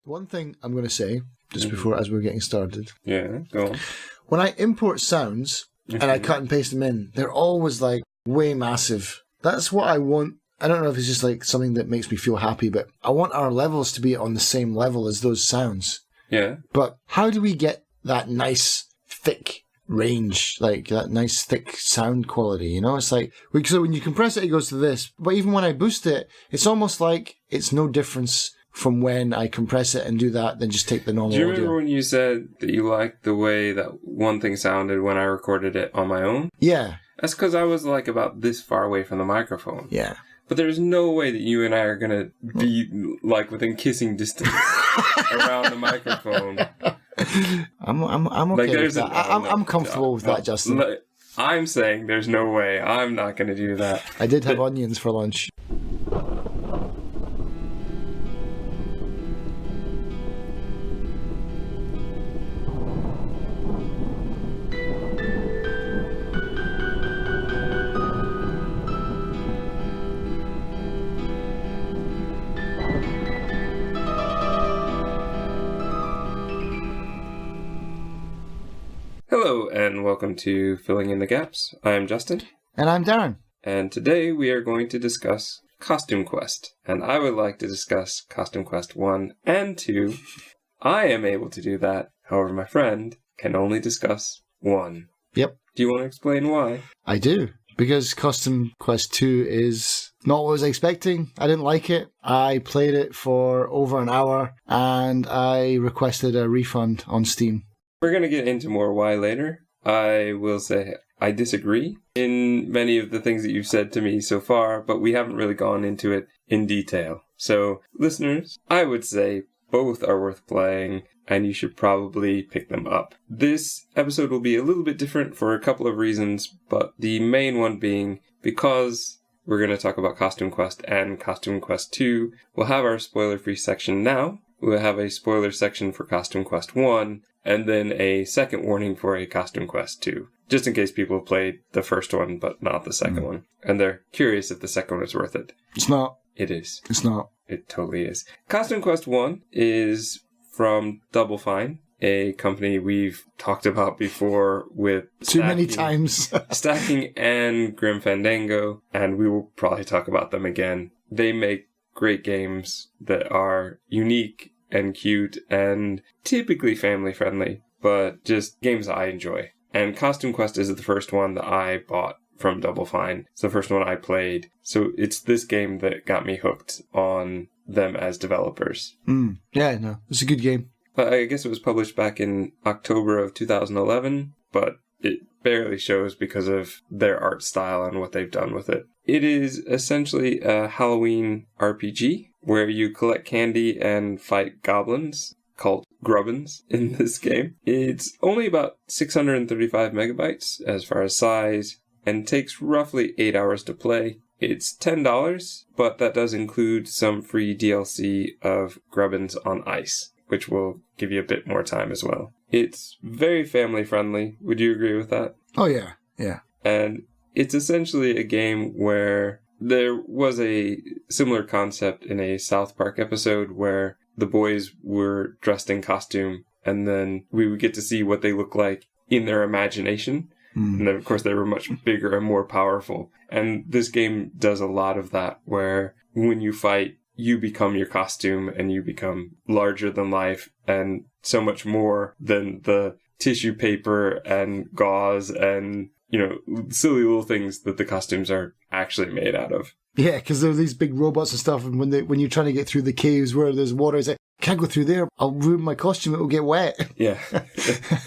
One thing I'm going to say, just before, as we're getting started. Yeah, go on. When I import sounds and I cut and paste them in, they're always like way massive. That's what I want. I don't know if it's just like something that makes me feel happy, but I want our levels to be on the same level as those sounds. Yeah. But how do we get that nice, thick range, like that nice, thick sound quality? You know, it's like, so when you compress it, it goes to this. But even when I boost it, it's almost like it's no difference from when I compress it and do that, then just take the normal audio. Do you remember when you said that you liked the way that one thing sounded when I recorded it on my own? Yeah. That's because I was like about this far away from the microphone. Yeah. But there's no way that you and I are going to be like within kissing distance around the microphone. I'm okay with that. I'm comfortable with that, Justin. I'm saying there's no way. I'm not going to do that. I did have onions for lunch. Hello, and welcome to Filling in the Gaps. I'm Justin. And I'm Darren. And today we are going to discuss Costume Quest. And I would like to discuss Costume Quest 1 and 2. I am able to do that. However, my friend can only discuss 1. Yep. Do you want to explain why? I do. Because Costume Quest 2 is not what I was expecting. I didn't like it. I played it for over an hour and I requested a refund on Steam. We're going to get into more why later. I will say I disagree in many of the things that you've said to me so far, but we haven't really gone into it in detail. So, listeners, I would say both are worth playing, and you should probably pick them up. This episode will be a little bit different for a couple of reasons, but the main one being because we're going to talk about Costume Quest and Costume Quest 2. We'll have our spoiler-free section now. We'll have a spoiler section for Costume Quest 1, and then a second warning for a Costume Quest 2, just in case people have played the first one but not the second one, and they're curious if the second one is worth it. It's not. It is. It's not. It totally is. Costume Quest 1 is from Double Fine, a company we've talked about before with Too many times. Stacking and Grim Fandango, and we will probably talk about them again. They make great games that are unique and cute and typically family friendly, but just games that I enjoy. And Costume Quest is the first one that I bought from Double Fine. It's the first one I played. So it's this game that got me hooked on them as developers. Yeah, no, it's a good game. But I guess it was published back in October of 2011, but it barely shows because of their art style and what they've done with it. It is essentially a Halloween RPG where you collect candy and fight goblins called Grubbins in this game. It's only about 635 megabytes as far as size and takes roughly 8 hours to play. It's $10, but that does include some free DLC of Grubbins on Ice, which will give you a bit more time as well. It's very family friendly. Would you agree with that? Oh, yeah. Yeah. And it's essentially a game where there was a similar concept in a South Park episode where the boys were dressed in costume and then we would get to see what they look like in their imagination. And then, of course, they were much bigger and more powerful. And this game does a lot of that where when you fight, you become your costume and you become larger than life and so much more than the tissue paper and gauze and, you know, silly little things that the costumes are actually made out of. Yeah, because there are these big robots and stuff, and when you're trying to get through the caves where there's water, it's like, can't go through there, I'll ruin my costume, it'll get wet. Yeah,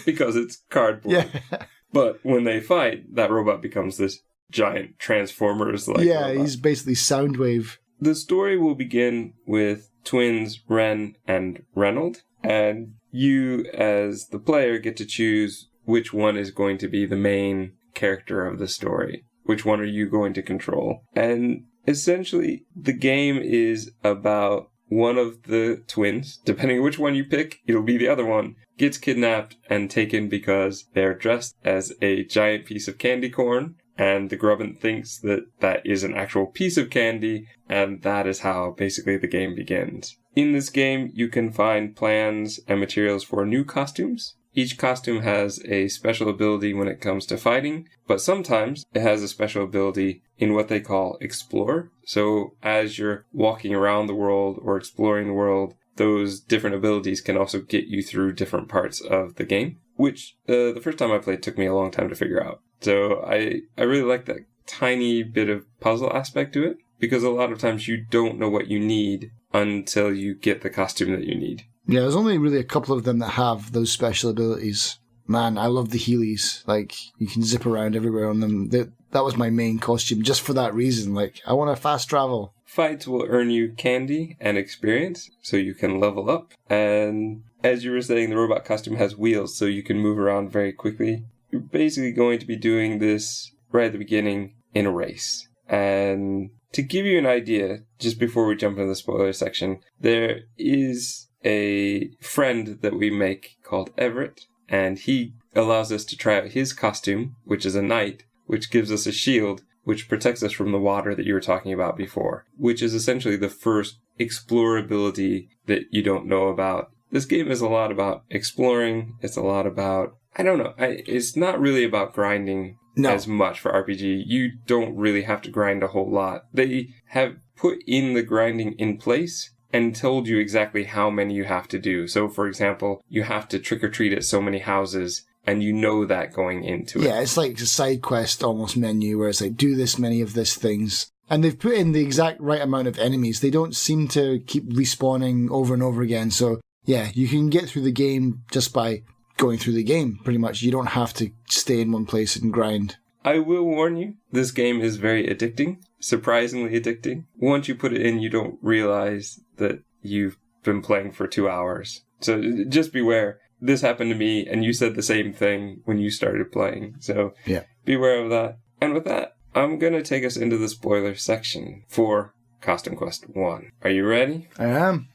because it's cardboard. Yeah. But when they fight, that robot becomes this giant Transformers-like Yeah, robot. he's basically Soundwave. The story will begin with twins Ren and Reynold, and you, as the player, get to choose which one is going to be the main character of the story. Which one are you going to control? And essentially, the game is about one of the twins, depending on which one you pick, it'll be the other one, gets kidnapped and taken because they're dressed as a giant piece of candy corn and the Grubbin thinks that that is an actual piece of candy, and that is how basically the game begins. In this game, you can find plans and materials for new costumes. Each costume has a special ability when it comes to fighting, but sometimes it has a special ability in what they call explore. So as you're walking around the world or exploring the world, those different abilities can also get you through different parts of the game, which the first time I played took me a long time to figure out. So I really like that tiny bit of puzzle aspect to it, because a lot of times you don't know what you need until you get the costume that you need. Yeah, there's only really a couple of them that have those special abilities. Man, I love the Heelys. Like, you can zip around everywhere on them. That was my main costume just for that reason. Like, I want to fast travel. Fights will earn you candy and experience, so you can level up. And as you were saying, the robot costume has wheels, so you can move around very quickly. You're basically going to be doing this right at the beginning in a race. And to give you an idea, just before we jump into the spoiler section, there is a friend that we make called Everett, and he allows us to try out his costume, which is a knight, which gives us a shield, which protects us from the water that you were talking about before, which is essentially the first explorability that you don't know about. This game is a lot about exploring. It's a lot about, I don't know, it's not really about grinding as much for RPG. You don't really have to grind a whole lot. They have put in the grinding in place and told you exactly how many you have to do. So, for example, you have to trick-or-treat at so many houses, and you know that going into it. Yeah, it's like a side quest almost menu where it's like, do this many of these things. And they've put in the exact right amount of enemies. They don't seem to keep respawning over and over again. So, yeah, you can get through the game just by going through the game, pretty much. You don't have to stay in one place and grind. I will warn you, this game is very addicting, surprisingly addicting. Once you put it in, you don't realize that you've been playing for 2 hours. So just beware. This happened to me, and you said the same thing when you started playing. So yeah, beware of that. And with that, I'm going to take us into the spoiler section for Costume Quest 1. Are you ready? I am.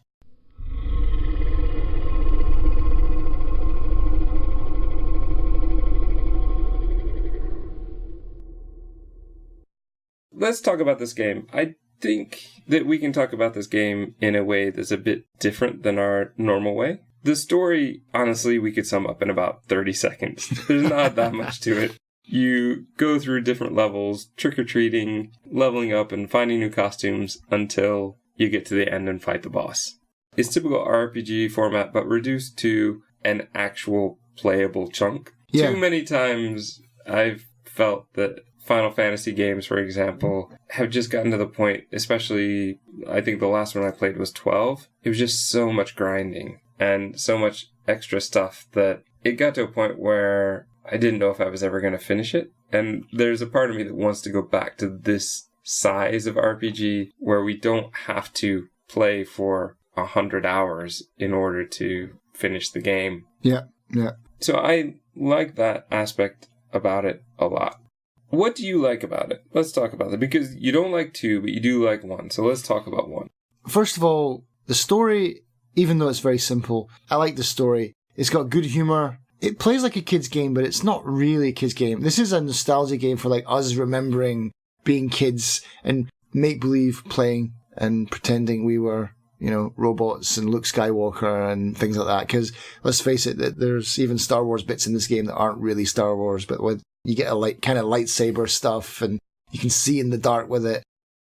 Let's talk about this game. I think that we can talk about this game in a way that's a bit different than our normal way. The story, honestly, we could sum up in about 30 seconds. There's not that much to it. You go through different levels, trick-or-treating, leveling up, and finding new costumes until you get to the end and fight the boss. It's typical RPG format, but reduced to an actual playable chunk. Yeah. Too many times I've felt that Final Fantasy games, for example, have just gotten to the point, especially, I think the last one I played was 12. It was just so much grinding and so much extra stuff that it got to a point where I didn't know if I was ever going to finish it. And there's a part of me that wants to go back to this size of RPG where we don't have to play for 100 hours in order to finish the game. Yeah. So I like that aspect about it a lot. What do you like about it? Let's talk about it. Because you don't like 2, but you do like 1. So let's talk about 1. First of all, the story, even though it's very simple, I like the story. It's got good humor. It plays like a kid's game, but it's not really a kid's game. This is a nostalgia game for like us remembering being kids and make-believe playing and pretending we were, robots and Luke Skywalker and things like that. Because let's face it, there's even Star Wars bits in this game that aren't really Star Wars, but with you get a kind of lightsaber stuff and you can see in the dark with it.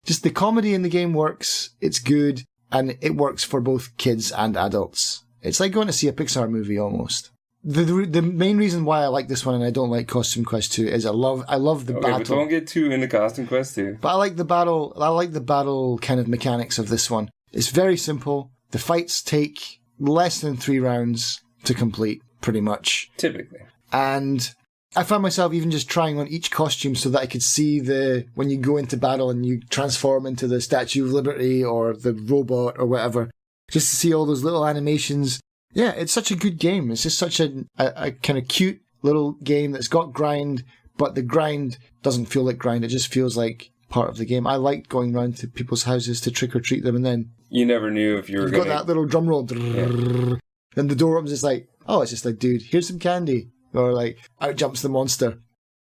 Just the comedy in the game works. It's good. And it works for both kids and adults. It's like going to see a Pixar movie almost. The main reason why I like this one and I don't like Costume Quest 2 is I love the battle. But don't get too into Costume Quest 2. But I like the battle kind of mechanics of this one. It's very simple. The fights take less than 3 rounds to complete, pretty much. Typically. And I found myself even just trying on each costume so that I could see when you go into battle and you transform into the Statue of Liberty or the robot or whatever, just to see all those little animations. Yeah, it's such a good game. It's just such a kind of cute little game that's got grind, but the grind doesn't feel like grind. It just feels like part of the game. I liked going around to people's houses to trick-or-treat them, and then you never knew if you were got that little drum roll. Yeah. And the door opens, it's like, oh, it's just like, dude, here's some candy. Or like, out jumps the monster.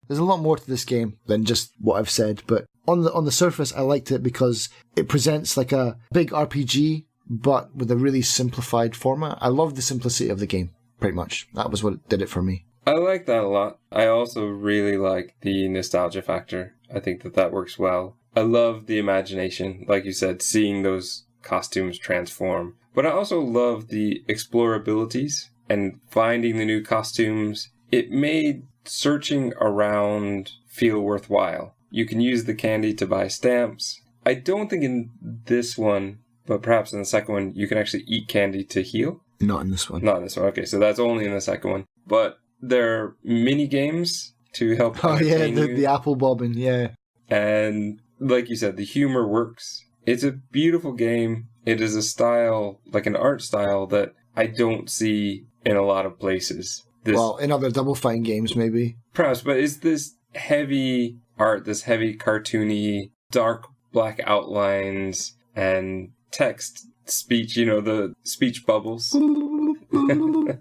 There's a lot more to this game than just what I've said, but on the surface, I liked it because it presents like a big RPG, but with a really simplified format. I love the simplicity of the game, pretty much. That was what did it for me. I like that a lot. I also really like the nostalgia factor. I think that works well. I love the imagination, like you said, seeing those costumes transform. But I also love the explorabilities and finding the new costumes. It made searching around feel worthwhile. You can use the candy to buy stamps. I don't think in this one, but perhaps in the second one, you can actually eat candy to heal. Not in this one. Not in this one. Okay, so that's only in the second one. But there are mini games to help entertain you. The apple bobbing, yeah. And like you said, the humor works. It's a beautiful game. It is a style, like an art style, that I don't see in a lot of places. Well, in other Double Fine games, maybe. Perhaps, but it's this heavy art, this heavy cartoony, dark black outlines and text speech, the speech bubbles. And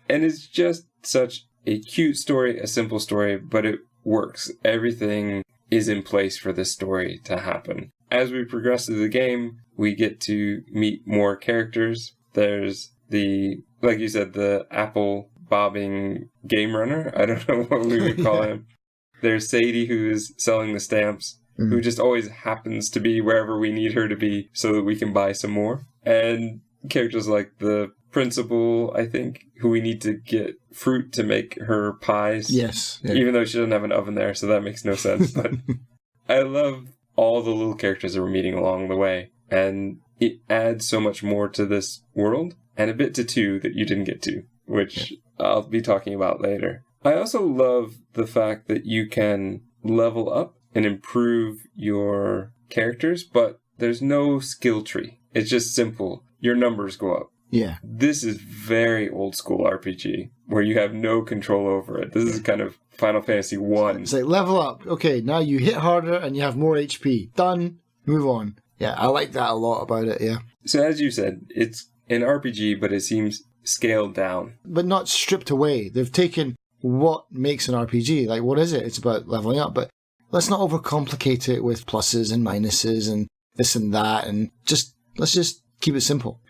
it's just such a cute story, a simple story, but it works. Everything is in place for this story to happen. As we progress through the game, we get to meet more characters. There's like you said, the apple bobbing game runner. I don't know what we would call him. There's Sadie, who's selling the stamps, who just always happens to be wherever we need her to be so that we can buy some more. And characters like the principal, I think, who we need to get fruit to make her pies. Yes. Yeah. Even though she doesn't have an oven there, so that makes no sense. But I love all the little characters that we're meeting along the way. And it adds so much more to this world, and a bit to 2 that you didn't get to, which I'll be talking about later. I also love the fact that you can level up and improve your characters, but there's no skill tree. It's just simple. Your numbers go up. Yeah. This is very old school RPG, where you have no control over it. This is kind of Final Fantasy 1. It's like level up. Okay, now you hit harder and you have more HP. Done. Move on. Yeah, I like that a lot about it, yeah. So as you said, it's an RPG, but it seems scaled down. But not stripped away. They've taken what makes an RPG. Like, what is it? It's about leveling up, but let's not overcomplicate it with pluses and minuses and this and that, and let's just keep it simple,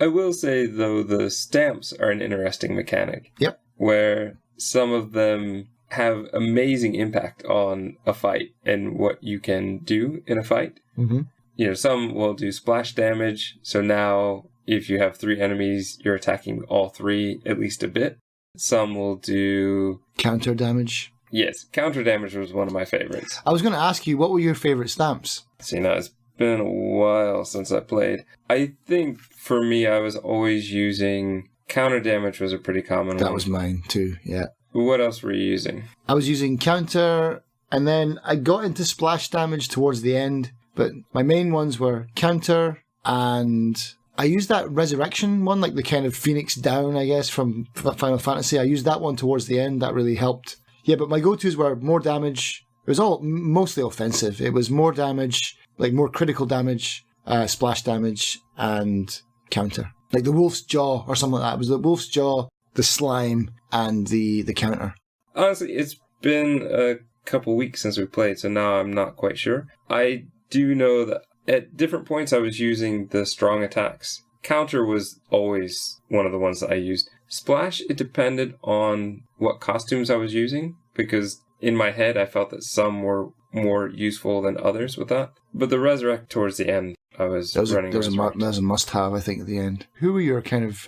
I will say, though, the stamps are an interesting mechanic. Yep. Where some of them have amazing impact on a fight and what you can do in a fight. Mm-hmm. Some will do splash damage, so now if you have 3 enemies, you're attacking all 3 at least a bit. Some will do counter damage. Yes, counter damage was one of my favorites. I was going to ask you, what were your favorite stamps? See, now it's been a while since I played. I think for me, I was always using counter damage was a pretty common one. That was mine too, yeah. What else were you using? I was using counter, and then I got into splash damage towards the end, but my main ones were counter, and I used that resurrection one, like the kind of Phoenix Down, I guess, from Final Fantasy. I used that one towards the end. That really helped. Yeah, but my go-tos were more damage. It was all mostly offensive. It was more damage, like more critical damage, splash damage, and counter. Like the Wolf's Jaw or something like that. It was the Wolf's Jaw, the Slime, and the counter. Honestly, it's been a couple weeks since we played, so now I'm not quite sure. I do know that at different points I was using the strong attacks. Counter was always one of the ones that I used. Splash, it depended on what costumes I was using, because in my head I felt that some were more useful than others with that. But the Resurrect towards the end, I was running Resurrect. That was a must-have, I think, at the end. Who were your kind of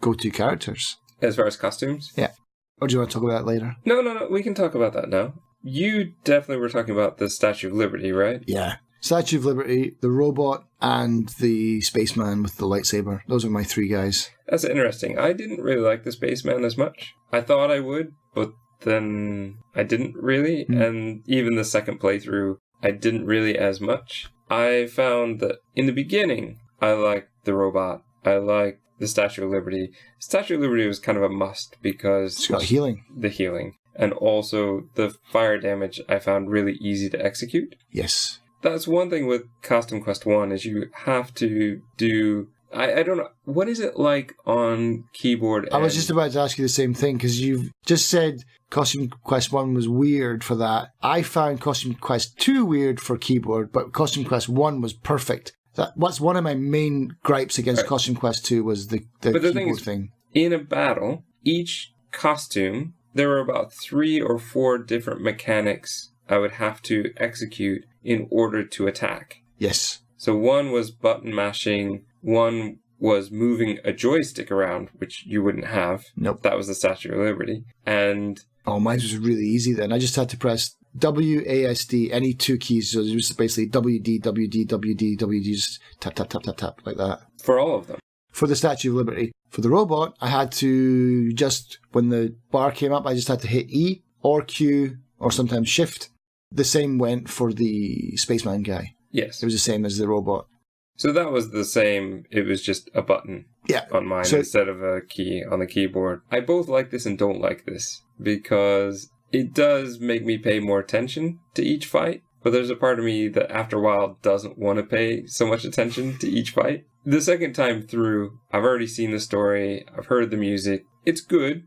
go-to characters? As far as costumes? Yeah. Or do you want to talk about that later? No, we can talk about that now. You definitely were talking about the Statue of Liberty, right? Yeah. Statue of Liberty, the robot, and the spaceman with the lightsaber. Those are my 3 guys. That's interesting. I didn't really like the spaceman as much. I thought I would, but then I didn't really. And even the second playthrough, I didn't really as much. I found that in the beginning, I liked the robot. I liked the Statue of Liberty. Statue of Liberty was kind of a must because it's got healing. The healing. And also the fire damage I found really easy to execute. Yes. That's one thing with Costume Quest 1 is you have to do I don't know. What is it like on keyboard? I was just about to ask you the same thing, because you've just said Costume Quest 1 was weird for that. I found Costume Quest 2 weird for keyboard, but Costume Quest 1 was perfect. What's one of my main gripes against Costume Quest 2 was the keyboard thing. In a battle, each costume, there were about 3 or 4 different mechanics I would have to execute in order to attack. Yes. So one was button mashing, one was moving a joystick around, which you wouldn't have. Nope. That was the Statue of Liberty. And... oh, mine was really easy then. I just had to press WASD, any 2 keys. So it was basically WD, WD, WD, WD, just tap, tap, tap, tap, tap, like that. For all of them. For the Statue of Liberty. For the robot, I had to just, when the bar came up, I just had to hit E or Q or sometimes Shift. The same went for the Spaceman guy. Yes. It was the same as the robot. So that was the same. It was just a button on mine instead of a key on the keyboard. I both like this and don't like this because it does make me pay more attention to each fight. But there's a part of me that after a while doesn't want to pay so much attention to each fight. The second time through, I've already seen the story. I've heard the music. It's good,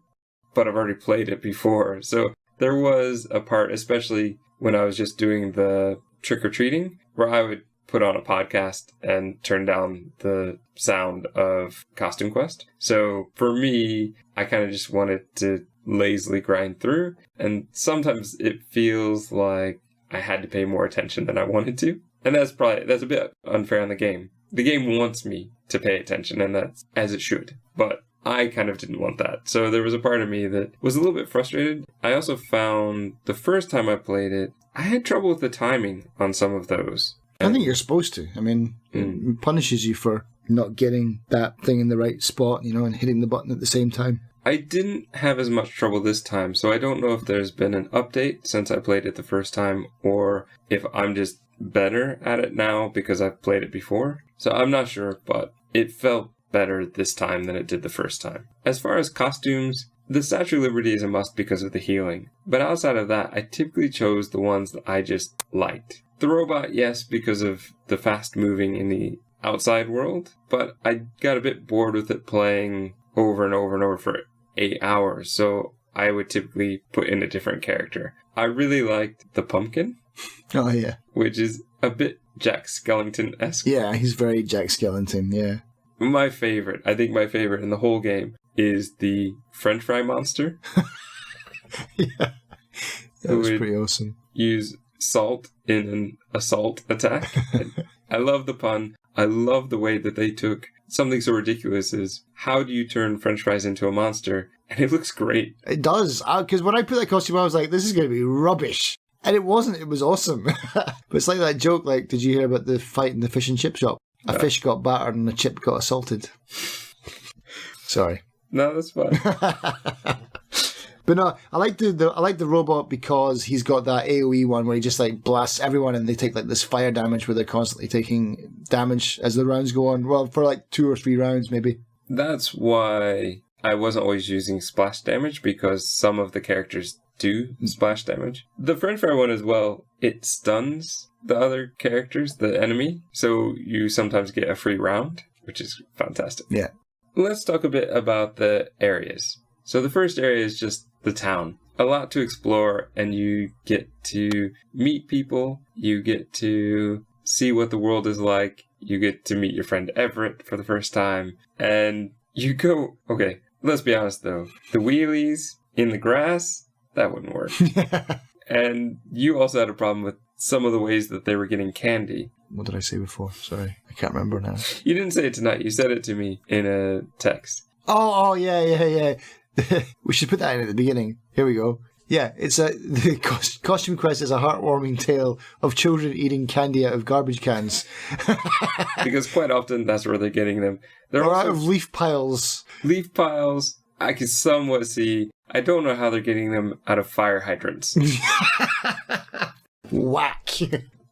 but I've already played it before. So there was a part, especially when I was just doing the trick-or-treating, where I would put on a podcast and turn down the sound of Costume Quest. So for me, I kind of just wanted to lazily grind through. And sometimes it feels like I had to pay more attention than I wanted to. And that's a bit unfair on the game. The game wants me to pay attention, and that's as it should. But I kind of didn't want that. So there was a part of me that was a little bit frustrated. I also found the first time I played it, I had trouble with the timing on some of those. I think you're supposed to. I mean, it punishes you for not getting that thing in the right spot, and hitting the button at the same time. I didn't have as much trouble this time, so I don't know if there's been an update since I played it the first time, or if I'm just better at it now because I've played it before. So I'm not sure, but it felt better this time than it did the first time. As far as costumes, the Statue of Liberty is a must because of the healing. But outside of that, I typically chose the ones that I just liked. The robot, yes, because of the fast moving in the outside world, but I got a bit bored with it playing over and over and over for 8 hours, so I would typically put in a different character. I really liked the pumpkin. Oh, yeah. Which is a bit Jack Skellington-esque. Yeah, he's very Jack Skellington, yeah. I think my favorite in the whole game is the French fry monster. Yeah. That was pretty awesome. Use salt in an assault attack. I love the pun. I love the way that they took something so ridiculous as, how do you turn French fries into a monster? And it looks great. It does. Because when I put that costume on, I was like, this is going to be rubbish. And it wasn't. It was awesome. But it's like that joke, did you hear about the fight in the fish and chip shop? A fish got battered and a chip got assaulted. Sorry. No, that's fine. But no, I like the robot because he's got that AoE one where he just blasts everyone and they take this fire damage where they're constantly taking damage as the rounds go on. Well, for 2 or 3 rounds maybe. That's why I wasn't always using splash damage, because some of the characters do splash damage. The French fry one as well, it stuns the other characters, the enemy, so you sometimes get a free round, which is fantastic. Yeah. Let's talk a bit about the areas. So the first area is just the town. A lot to explore, and you get to meet people, you get to see what the world is like, you get to meet your friend Everett for the first time, and you go, okay, let's be honest though, the wheelies in the grass, that wouldn't work. And you also had a problem with some of the ways that they were getting candy. What did I say before? Sorry, I can't remember now. You didn't say it tonight, you said it to me in a text. Oh, yeah. We should put that in at the beginning. Here we go. Yeah, the Costume Quest is a heartwarming tale of children eating candy out of garbage cans. Because quite often that's where they're getting them. They're out of leaf piles. Leaf piles, I can somewhat see. I don't know how they're getting them out of fire hydrants. Whack.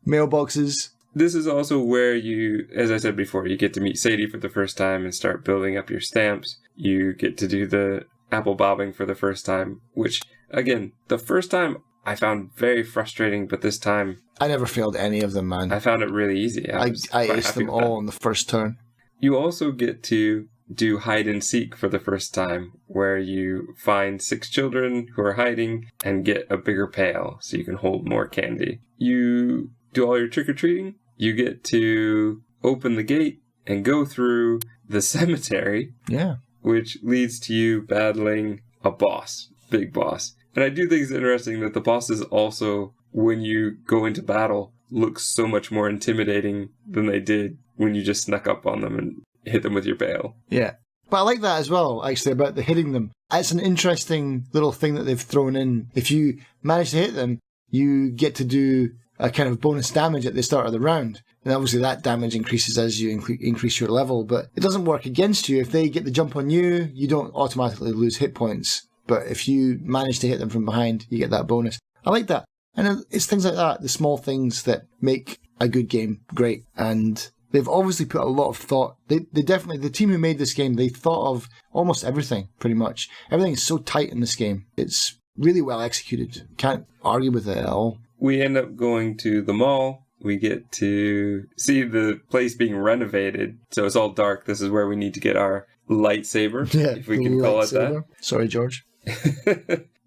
Mailboxes. This is also where you, as I said before, you get to meet Sadie for the first time and start building up your stamps. You get to do the apple bobbing for the first time, which, again, the first time I found very frustrating, but this time... I never failed any of them, man. I found it really easy. I aced them all on the first turn. You also get to do hide and seek for the first time, where you find 6 children who are hiding and get a bigger pail so you can hold more candy. You do all your trick-or-treating. You get to open the gate and go through the cemetery. Yeah. Which leads to you battling a boss, big boss. And I do think it's interesting that the bosses also, when you go into battle, look so much more intimidating than they did when you just snuck up on them and hit them with your pail. Yeah. But I like that as well, actually, about the hitting them. It's an interesting little thing that they've thrown in. If you manage to hit them, you get to do a kind of bonus damage at the start of the round. And obviously that damage increases as you increase your level, but it doesn't work against you. If they get the jump on you, you don't automatically lose hit points. But if you manage to hit them from behind, you get that bonus. I like that. And it's things like that, the small things that make a good game great. And they've obviously put a lot of thought. They definitely, the team who made this game, they thought of almost everything, pretty much. Everything is so tight in this game. It's really well executed. Can't argue with it at all. We end up going to the mall. We get to see the place being renovated. So it's all dark. This is where we need to get our lightsaber, if we can call it that. Sorry, George.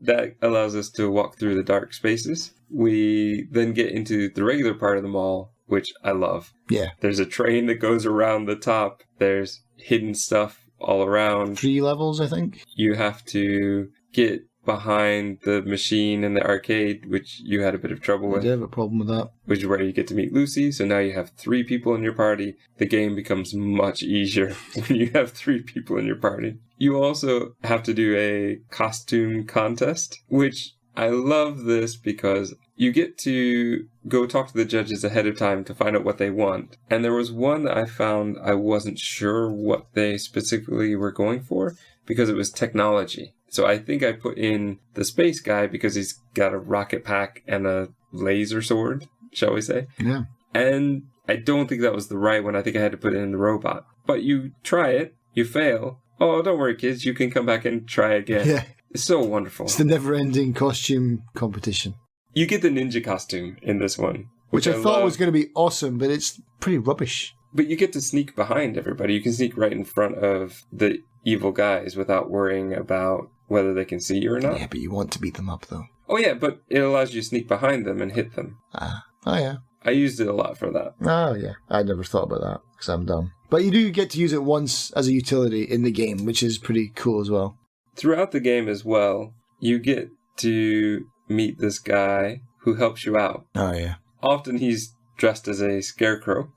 That allows us to walk through the dark spaces. We then get into the regular part of the mall, which I love. Yeah. There's a train that goes around the top. There's hidden stuff all around. 3 levels, I think. You have to get behind the machine in the arcade, which you had a bit of trouble with. I did have a problem with that. Which is where you get to meet Lucy. So now you have 3 people in your party. The game becomes much easier when you have 3 people in your party. You also have to do a costume contest, which I love this because you get to go talk to the judges ahead of time to find out what they want. And there was one that I found I wasn't sure what they specifically were going for because it was technology. So I think I put in the space guy because he's got a rocket pack and a laser sword, shall we say. Yeah. And I don't think that was the right one. I think I had to put in the robot. But you try it, you fail. Oh, don't worry, kids. You can come back and try again. Yeah. It's so wonderful. It's the never-ending costume competition. You get the ninja costume in this one. Which I thought was going to be awesome, but it's pretty rubbish. But you get to sneak behind everybody. You can sneak right in front of the evil guys without worrying about whether they can see you or not. Yeah, but you want to beat them up, though. Oh, yeah, but it allows you to sneak behind them and hit them. Oh, yeah. I used it a lot for that. Oh, yeah. I never thought about that, because I'm dumb. But you do get to use it once as a utility in the game, which is pretty cool as well. Throughout the game as well, you get to meet this guy who helps you out. Oh, yeah. Often he's dressed as a scarecrow,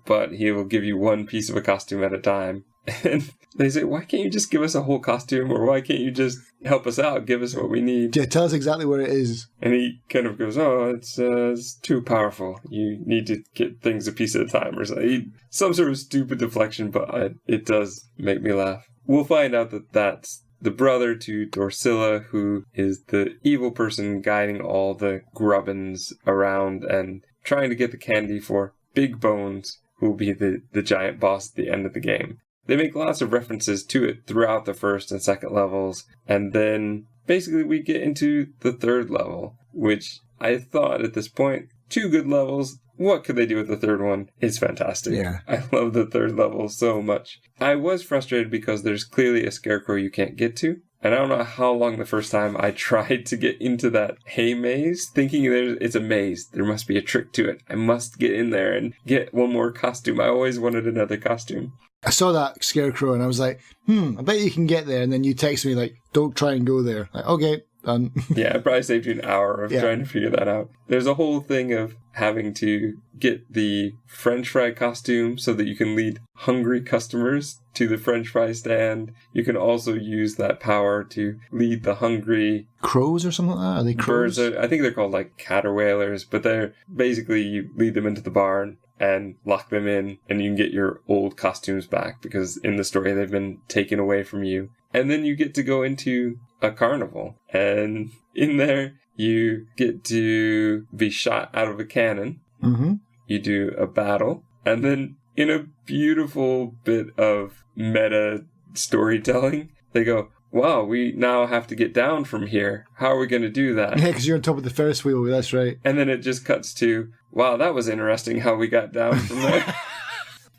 but he will give you one piece of a costume at a time. And they say, why can't you just give us a whole costume? Or why can't you just help us out? Give us what we need. Yeah, tell us exactly where it is. And he kind of goes, it's too powerful. You need to get things a piece at a time. Or something. Some sort of stupid deflection, but it does make me laugh. We'll find out that that's the brother to Dorsilla, who is the evil person guiding all the grubbins around and trying to get the candy for Big Bones, who will be the giant boss at the end of the game. They make lots of references to it throughout the first and second levels, and then basically we get into the third level, which I thought at this point, 2 good levels. What could they do with the third one? It's fantastic. Yeah. I love the third level so much. I was frustrated because there's clearly a scarecrow you can't get to. And I don't know how long the first time I tried to get into that hay maze, thinking it's a maze. There must be a trick to it. I must get in there and get one more costume. I always wanted another costume. I saw that scarecrow and I was like, I bet you can get there. And then you text me like, don't try and go there. Like, okay, done. Yeah, it probably saved you an hour of trying to figure that out. There's a whole thing of having to get the French fry costume so that you can lead hungry customers to the French fry stand. You can also use that power to lead the hungry crows or something like that? Are they crows? Birds. I think they're called like caterwailers, but they're basically you lead them into the barn and lock them in, and you can get your old costumes back because in the story they've been taken away from you. And then you get to go into a carnival, and in there you get to be shot out of a cannon. Mm-hmm. You do a battle, and then in a beautiful bit of meta storytelling, they go, wow, we now have to get down from here. How are we going to do that? Yeah, because you're on top of the Ferris wheel, that's right. And then it just cuts to, wow, that was interesting how we got down from there.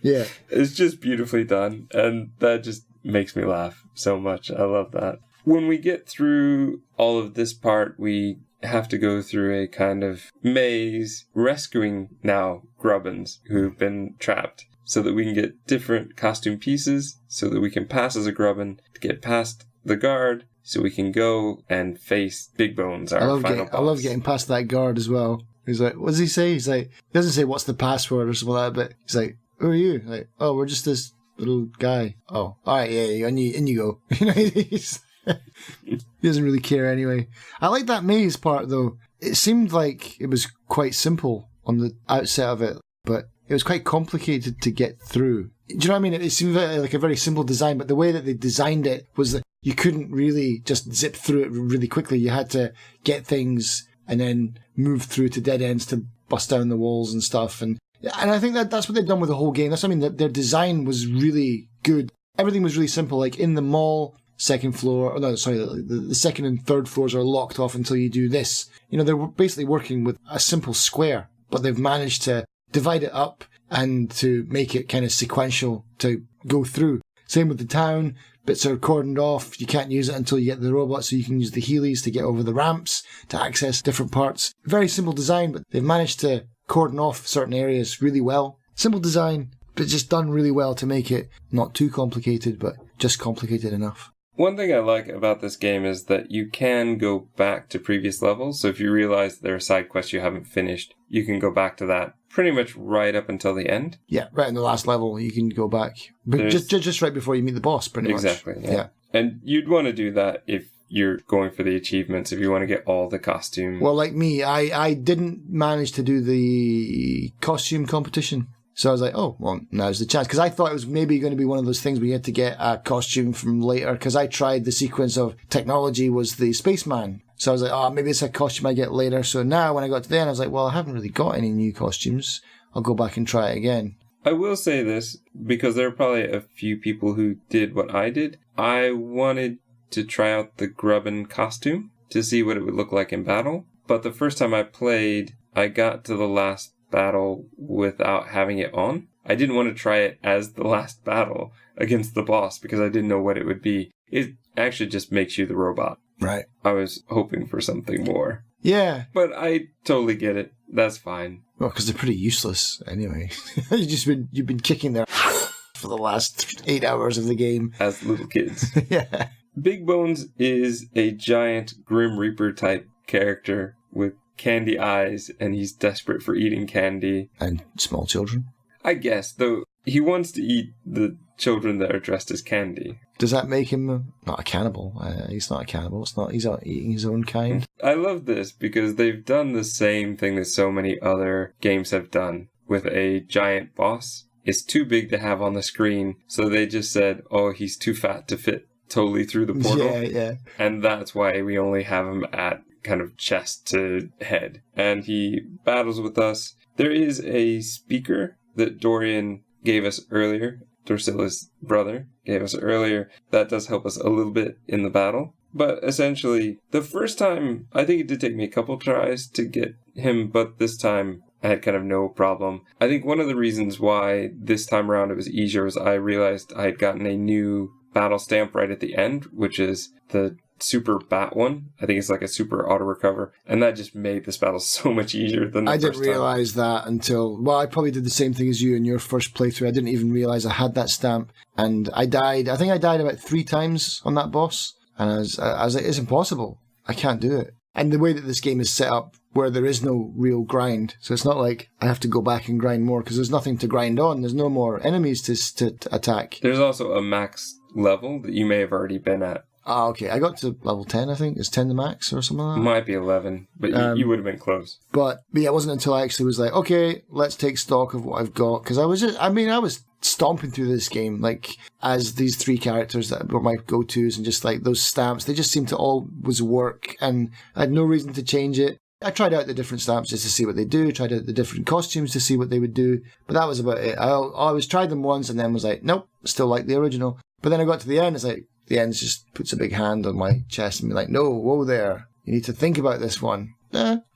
Yeah. It's just beautifully done, and that just makes me laugh so much. I love that. When we get through all of this part, we have to go through a kind of maze, rescuing now Grubbins who've been trapped, so that we can get different costume pieces, so that we can pass as a Grubbin to get past the guard, so we can go and face Big Bones, our final boss. I love getting past that guard as well. He's like, what does he say? He's like, he doesn't say what's the password or something like that, but he's like, who are you? Like, oh, we're just this little guy. Oh, all right, yeah, in you go. You know, he doesn't really care anyway. I like that maze part though. It seemed like it was quite simple on the outset of it, but it was quite complicated to get through. Do you know what I mean? It seemed like a very simple design, but the way that they designed it was that you couldn't really just zip through it really quickly. You had to get things and then move through to dead ends to bust down the walls and stuff. And I think that's what they've done with the whole game. That's what I mean. Their design was really good. Everything was really simple. Like in the mall, second floor, the second and third floors are locked off until you do this. You know, they're basically working with a simple square, but they've managed to divide it up and to make it kind of sequential to go through. Same with the town. Bits are cordoned off. You can't use it until you get the robot, so you can use the Heelys to get over the ramps to access different parts. Very simple design, but they've managed to cordon off certain areas really well. Simple design, but just done really well to make it not too complicated, but just complicated enough. One thing I like about this game is that you can go back to previous levels. So if you realize there are side quests you haven't finished, you can go back to that pretty much right up until the end. Yeah, right in the last level, you can go back. But just right before you meet the boss, pretty much. Exactly, yeah. And you'd want to do that if you're going for the achievements, if you want to get all the costume. Well, like me, I didn't manage to do the costume competition. So I was like, oh, well, now's the chance. Because I thought it was maybe going to be one of those things where you had to get a costume from later. Because I tried the sequence of technology was the spaceman. So I was like, oh, maybe it's a costume I get later. So now when I got to the end, I was like, well, I haven't really got any new costumes. I'll go back and try it again. I will say this, because there are probably a few people who did what I did. I wanted to try out the Grubbin costume to see what it would look like in battle. But the first time I played, I got to the last battle without having it on. I didn't want to try it as the last battle against the boss because I didn't know what it would be. It actually just makes you the robot. Right. I was hoping for something more. Yeah. But I totally get it. That's fine. Well, because they're pretty useless anyway. You've been kicking their for the last 8 hours of the game. As little kids. Yeah. Big Bones is a giant Grim Reaper type character with candy eyes, and he's desperate for eating candy. And small children? I guess, though he wants to eat the children that are dressed as candy. Does that make him not a cannibal? He's not a cannibal. He's not eating his own kind. I love this because they've done the same thing that so many other games have done with a giant boss. It's too big to have on the screen, so they just said, oh, he's too fat to fit totally through the portal. Yeah. And that's why we only have him at kind of chest to head. And he battles with us. There is a speaker that Dorian gave us earlier. Dorcilla's brother gave us earlier. That does help us a little bit in the battle. But essentially, the first time, I think it did take me a couple tries to get him, but this time I had kind of no problem. I think one of the reasons why this time around it was easier was I realized I had gotten a new battle stamp right at the end, which is the super bat one. I think it's like a super auto recover, and that just made this battle so much easier than the first time. I didn't realize that until, well, I probably did the same thing as you in your first playthrough. I didn't even realize I had that stamp, and I think I died about 3 times on that boss, and I was like, it's impossible. I can't do it. And the way that this game is set up, where there is no real grind, so it's not like I have to go back and grind more because there's nothing to grind on. There's no more enemies to attack. There's also a max level that you may have already been at. Ah, okay. I got to level 10, I think. Is 10 the max or something like that? Might be 11, but you would have been close. But yeah, it wasn't until I actually was like, okay, let's take stock of what I've got. Because I was stomping through this game, like, as these 3 characters that were my go-tos, and just like those stamps, they just seemed to always work, and I had no reason to change it. I tried out the different stamps just to see what they do, tried out the different costumes to see what they would do, but that was about it. I always tried them once and then was like, nope, still like the original. But then I got to the end, it's like, the end just puts a big hand on my chest and be like, no, whoa there. You need to think about this one.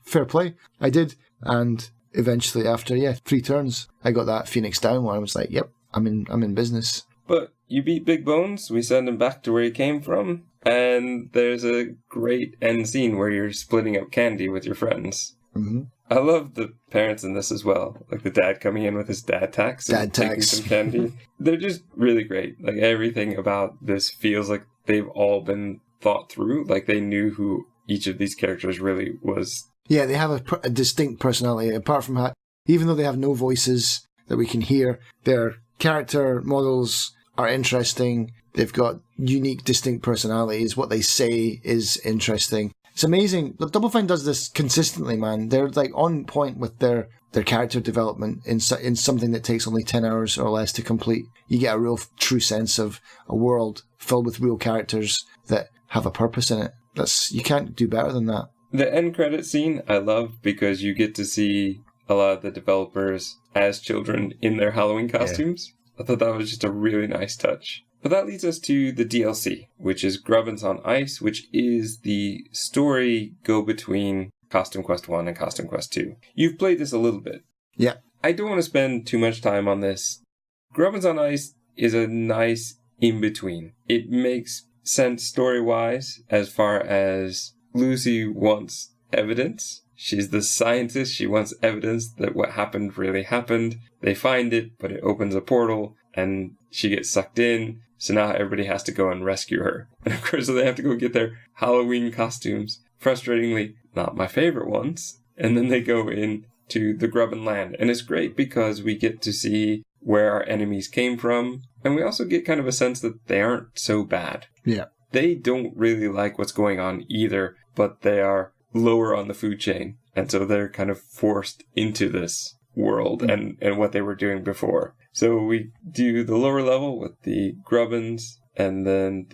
Fair play. I did. And eventually after 3 turns. I got that Phoenix down where I was like, yep, I'm in business. But you beat Big Bones, we send him back to where he came from, and there's a great end scene where you're splitting up candy with your friends. Mm-hmm. I love the parents in this as well. Like the dad coming in with his dad tax and taking some candy. They're just really great. Like everything about this feels like they've all been thought through. Like they knew who each of these characters really was. Yeah, they have a distinct personality. Apart from that, even though they have no voices that we can hear, their character models are interesting. They've got unique, distinct personalities. What they say is interesting. It's amazing. Double Fine does this consistently, man. They're like on point with their character development in something that takes only 10 hours or less to complete. You get a real true sense of a world filled with real characters that have a purpose in it. You can't do better than that. The end credit scene I love because you get to see a lot of the developers as children in their Halloween costumes. Yeah. I thought that was just a really nice touch. But that leads us to the DLC, which is Grubbins on Ice, which is the story go-between Costume Quest 1 and Costume Quest 2. You've played this a little bit. Yeah. I don't want to spend too much time on this. Grubbins on Ice is a nice in-between. It makes sense story-wise as far as Lucy wants evidence. She's the scientist. She wants evidence that what happened really happened. They find it, but it opens a portal, and she gets sucked in. So now everybody has to go and rescue her. And of course, they have to go get their Halloween costumes. Frustratingly, not my favorite ones. And then they go into the Grubbin land. And it's great because we get to see where our enemies came from. And we also get kind of a sense that they aren't so bad. Yeah. They don't really like what's going on either, but they are lower on the food chain. And so they're kind of forced into this world and what they were doing before. So we do the lower level with the Grubbins and then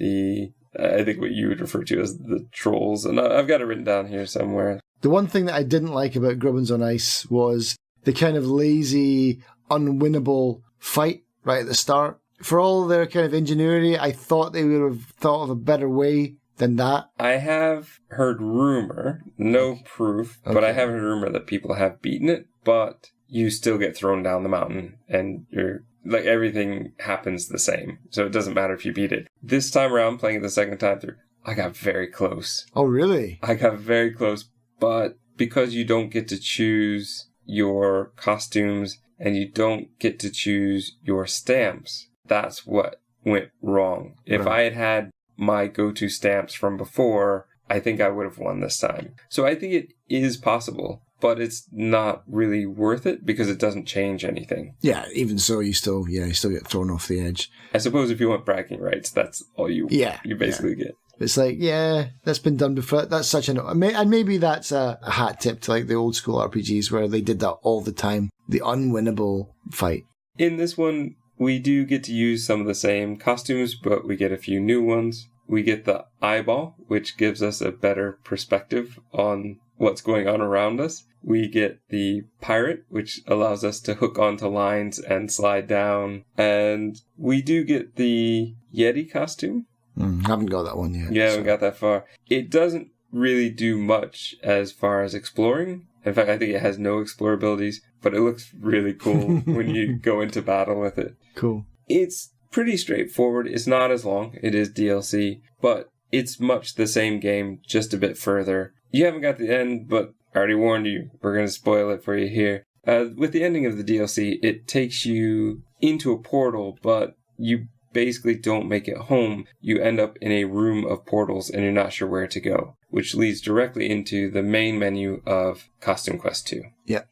I think what you would refer to as the trolls. And I've got it written down here somewhere. The one thing that I didn't like about Grubbins on Ice was the kind of lazy, unwinnable fight right at the start. For all their kind of ingenuity, I thought they would have thought of a better way than that. I have heard rumor, no proof, but I have heard rumor that people have beaten it, but you still get thrown down the mountain and you're like everything happens the same. So it doesn't matter if you beat it. This time around, playing it the second time through, I got very close. Oh, really? I got very close, but because you don't get to choose your costumes and you don't get to choose your stamps, that's what went wrong. If I had my go-to stamps from before, I think I would have won this time. So I think it is possible, but it's not really worth it because it doesn't change anything. Yeah, even so, you still get thrown off the edge. I suppose if you want bragging rights, that's all you basically get. It's like, that's been done before. That's such and maybe that's a hat tip to like the old school RPGs where they did that all the time. The unwinnable fight. In this one, we do get to use some of the same costumes, but we get a few new ones. We get the eyeball, which gives us a better perspective on what's going on around us. We get the pirate, which allows us to hook onto lines and slide down. And we do get the Yeti costume. Haven't got that one yet. Yeah, haven't got that far. It doesn't really do much as far as exploring. In fact, I think it has no explorabilities, but it looks really cool when you go into battle with it. Cool. It's pretty straightforward. It's not as long. It is DLC, but it's much the same game, just a bit further. You haven't got the end, but I already warned you. We're going to spoil it for you here. With the ending of the DLC, it takes you into a portal, but you basically don't make it home. You end up in a room of portals and you're not sure where to go, which leads directly into the main menu of Costume Quest 2. Yeah.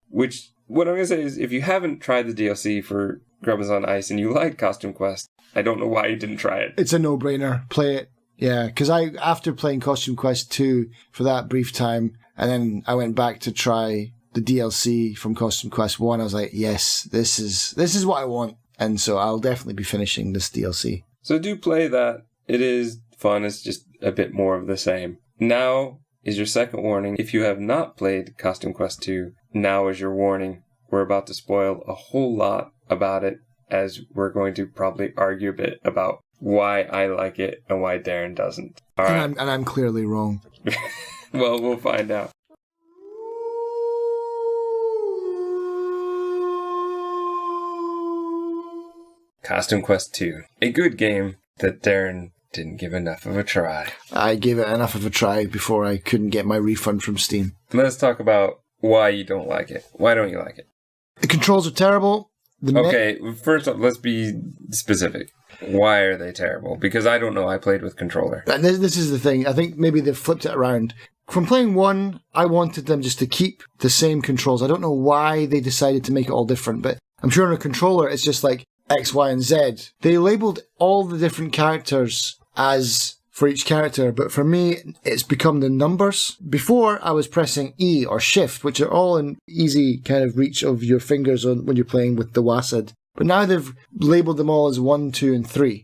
Which, what I'm going to say is, if you haven't tried the DLC for Grubbins on Ice and you like Costume Quest, I don't know why you didn't try it. It's a no-brainer. Play it. Yeah, because after playing Costume Quest 2 for that brief time, and then I went back to try the DLC from Costume Quest 1, I was like, yes, this is what I want. And so I'll definitely be finishing this DLC. So do play that. It is fun. It's just a bit more of the same. Now is your second warning. If you have not played Costume Quest 2, now is your warning. We're about to spoil a whole lot about it, as we're going to probably argue a bit about why I like it and why Darren doesn't. All right. And I'm clearly wrong. Well, we'll find out. Costume Quest 2. A good game that Darren didn't give enough of a try. I gave it enough of a try before I couldn't get my refund from Steam. Let's talk about why you don't like it. Why don't you like it? The controls are terrible. Okay, first off, let's be specific. Why are they terrible? Because I don't know. I played with controller. And this is the thing. I think maybe they've flipped it around. From playing 1, I wanted them just to keep the same controls. I don't know why they decided to make it all different, but I'm sure on a controller it's just like X, Y, and Z. They labelled all the different characters as for each character, but for me, it's become the numbers. Before, I was pressing E or Shift, which are all in easy kind of reach of your fingers when you're playing with the WASD. But now they've labelled them all as 1, 2, and 3.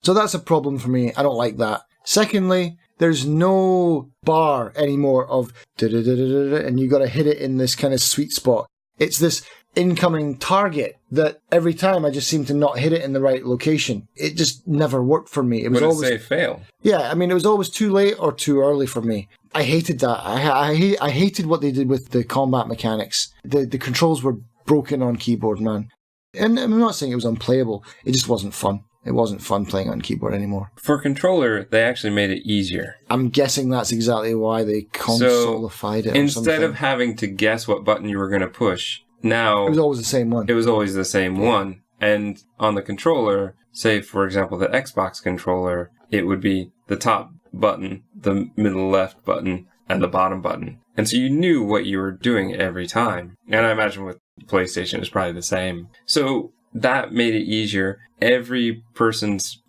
So that's a problem for me. I don't like that. Secondly, there's no bar anymore of da-da-da-da-da, and you got to hit it in this kind of sweet spot. It's this incoming target that every time I just seem to not hit it in the right location. It just never worked for me. It was always say fail. Yeah, I mean, it was always too late or too early for me. I hated that. I hated what they did with the combat mechanics. The controls were broken on keyboard, man. And I'm not saying it was unplayable. It just wasn't fun. It wasn't fun playing on keyboard anymore. For controller, they actually made it easier. I'm guessing that's exactly why they consolified it. Instead of having to guess what button you were going to push, now it was always the same one. It was always the same one. And on the controller, say, for example, the Xbox controller, it would be the top button, the middle left button, and the bottom button. And so you knew what you were doing every time. And I imagine with PlayStation, it's probably the same. So that made it easier. Every person's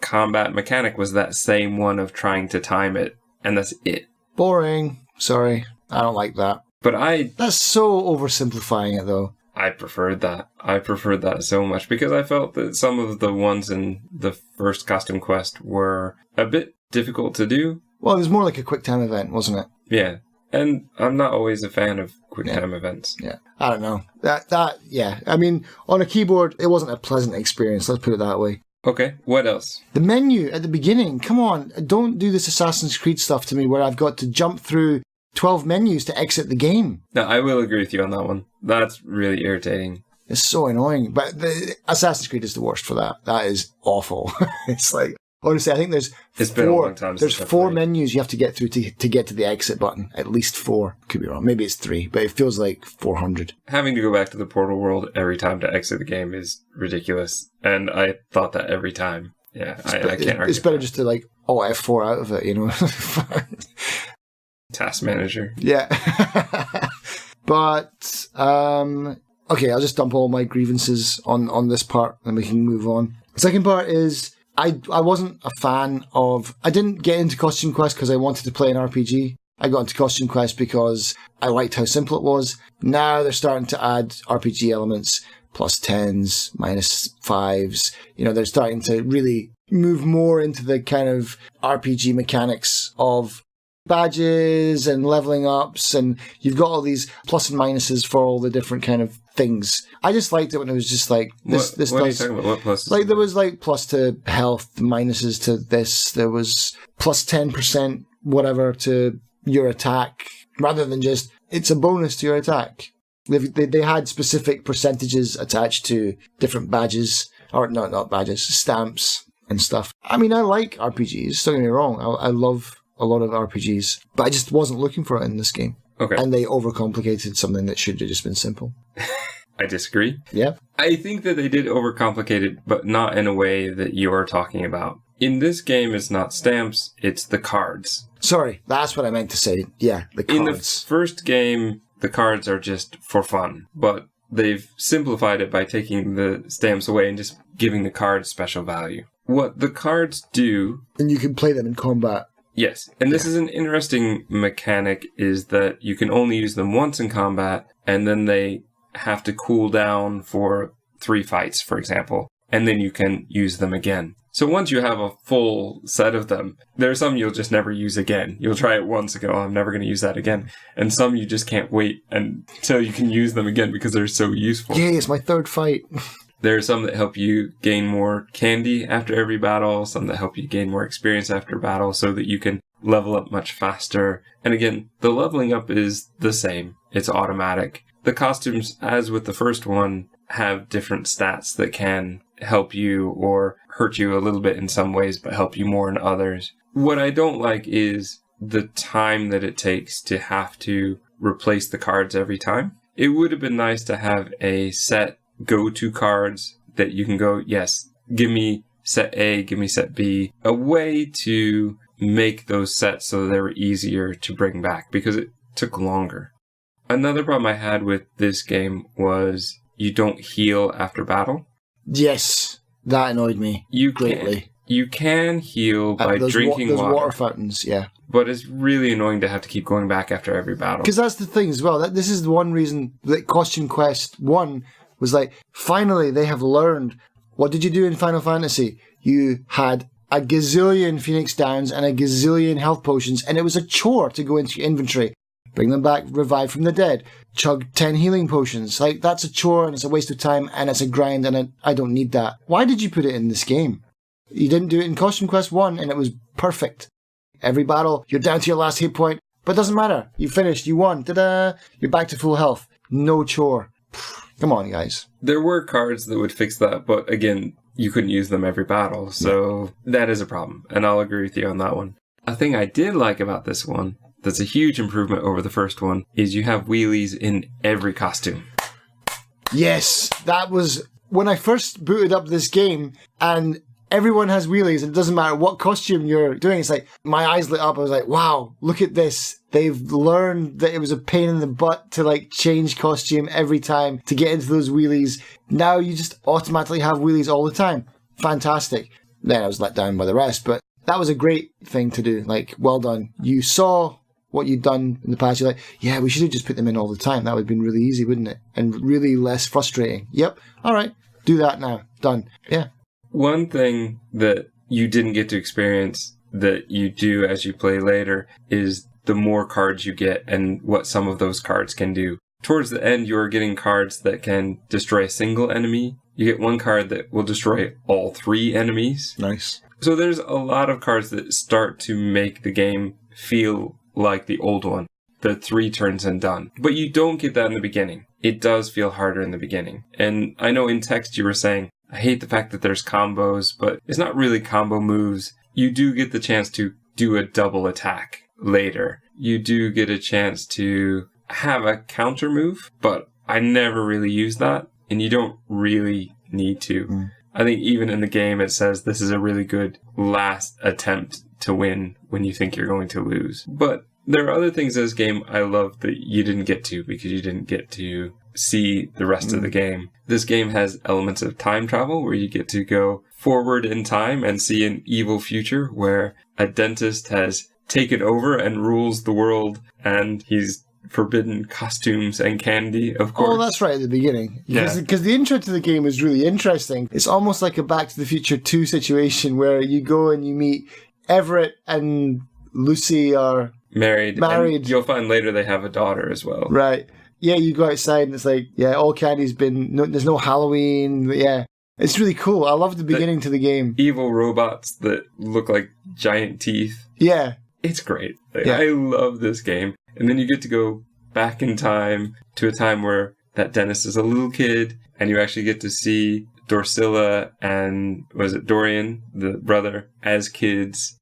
combat mechanic was that same one of trying to time it. And that's it. Boring. Sorry. I don't like that. But That's so oversimplifying it, though. I preferred that. I preferred that so much because I felt that some of the ones in the first Costume Quest were a bit difficult to do. Well, it was more like a quick time event, wasn't it? Yeah. And I'm not always a fan of quick time events. Yeah. I don't know. Yeah. I mean, on a keyboard, it wasn't a pleasant experience. Let's put it that way. Okay. What else? The menu at the beginning. Come on. Don't do this Assassin's Creed stuff to me where I've got to jump through 12 menus to exit the game. No, I will agree with you on that one. That's really irritating. It's so annoying. But the Assassin's Creed is the worst for that. That is awful. It's like, honestly, I think there's been a long time there's 4 menus you have to get through to get to the exit button. At least 4. Could be wrong. Maybe it's 3, but it feels like 400. Having to go back to the portal world every time to exit the game is ridiculous. And I thought that every time. Yeah, I can't argue. It's better just to like F4 out of it, you know. Task manager. Yeah. But, okay, I'll just dump all my grievances on this part and we can move on. The second part is I wasn't a fan of... I didn't get into Costume Quest because I wanted to play an RPG. I got into Costume Quest because I liked how simple it was. Now they're starting to add RPG elements, +10s, -5s. You know, they're starting to really move more into the kind of RPG mechanics of badges and leveling ups, and you've got all these plus and minuses for all the different kind of things. I just liked it when it was just like this. What are you talking about? What pluses? Like there was like plus to health, minuses to this. There was plus 10% whatever to your attack, rather than just it's a bonus to your attack. They had specific percentages attached to different badges, or not badges, stamps and stuff. I mean, I like RPGs. Don't get me wrong. I love a lot of RPGs, but I just wasn't looking for it in this game. Okay. And they overcomplicated something that should have just been simple. I disagree. Yeah. I think that they did overcomplicate it, but not in a way that you're talking about. In this game, it's not stamps, it's the cards. Sorry, that's what I meant to say. Yeah, the cards. In the first game, the cards are just for fun, but they've simplified it by taking the stamps away and just giving the cards special value. What the cards do... And you can play them in combat. Yes, and this is an interesting mechanic, is that you can only use them once in combat, and then they have to cool down for 3 fights, for example, and then you can use them again. So once you have a full set of them, there are some you'll just never use again. You'll try it once and go, I'm never going to use that again. And some you just can't wait until you can use them again because they're so useful. Yay, it's my 3rd fight. There are some that help you gain more candy after every battle, some that help you gain more experience after battle so that you can level up much faster. And again, the leveling up is the same. It's automatic. The costumes, as with the first one, have different stats that can help you or hurt you a little bit in some ways, but help you more in others. What I don't like is the time that it takes to have to replace the cards every time. It would have been nice to have a set go-to cards that you can go, yes, give me set A, give me set B, a way to make those sets so they were easier to bring back because it took longer. Another problem I had with this game was you don't heal after battle. Yes, that annoyed me greatly. You can heal by drinking those water. water fountains, yeah. But it's really annoying to have to keep going back after every battle. Because that's the thing as well. This is the one reason that Costume Quest 1 was like, finally they have learned. What did you do in Final Fantasy? You had a gazillion Phoenix Downs and a gazillion health potions, and it was a chore to go into your inventory. Bring them back, revive from the dead. Chug 10 healing potions. Like, that's a chore, and it's a waste of time, and it's a grind, and I don't need that. Why did you put it in this game? You didn't do it in Costume Quest 1, and it was perfect. Every battle, you're down to your last hit point, but it doesn't matter. You finished, you won, ta-da! You're back to full health. No chore. Come on, guys. There were cards that would fix that, but again, you couldn't use them every battle, so that is a problem, and I'll agree with you on that one. A thing I did like about this one, that's a huge improvement over the first one, is you have wheelies in every costume. Yes, that was when I first booted up this game, and everyone has wheelies, and it doesn't matter what costume you're doing. It's like, my eyes lit up. I was like, wow, look at this. They've learned that it was a pain in the butt to like change costume every time to get into those wheelies. Now you just automatically have wheelies all the time. Fantastic. Then I was let down by the rest, but that was a great thing to do. Like, well done. You saw what you'd done in the past. You're like, yeah, we should have just put them in all the time. That would have been really easy, wouldn't it? And really less frustrating. Yep. All right. Do that now. Done. Yeah. One thing that you didn't get to experience that you do as you play later is the more cards you get and what some of those cards can do. Towards the end, you're getting cards that can destroy a single enemy. You get one card that will destroy all 3 enemies. Nice. So there's a lot of cards that start to make the game feel like the old one. The 3 turns and done. But you don't get that in the beginning. It does feel harder in the beginning. And I know in text you were saying, I hate the fact that there's combos, but it's not really combo moves. You do get the chance to do a double attack later. You do get a chance to have a counter move, but I never really use that, and you don't really need to. I think even in the game it says this is a really good last attempt to win when you think you're going to lose. But there are other things in this game I love that you didn't get to because you didn't get to see the rest of the game. This game has elements of time travel where you get to go forward in time and see an evil future where a dentist has taken over and rules the world, and he's forbidden costumes and candy, of course. Oh, that's right at the beginning. Because the intro to the game is really interesting. It's almost like a Back to the Future 2 situation where you go and you meet Everett and Lucy are married. And you'll find later they have a daughter as well. Right. Yeah, you go outside and it's like, yeah, all candy's been, there's no Halloween. Yeah. It's really cool. I love the beginning to the game. Evil robots that look like giant teeth. Yeah. It's great. I love this game. And then you get to go back in time to a time where that dentist is a little kid, and you actually get to see Dorsilla and, was it Dorian, the brother, as kids.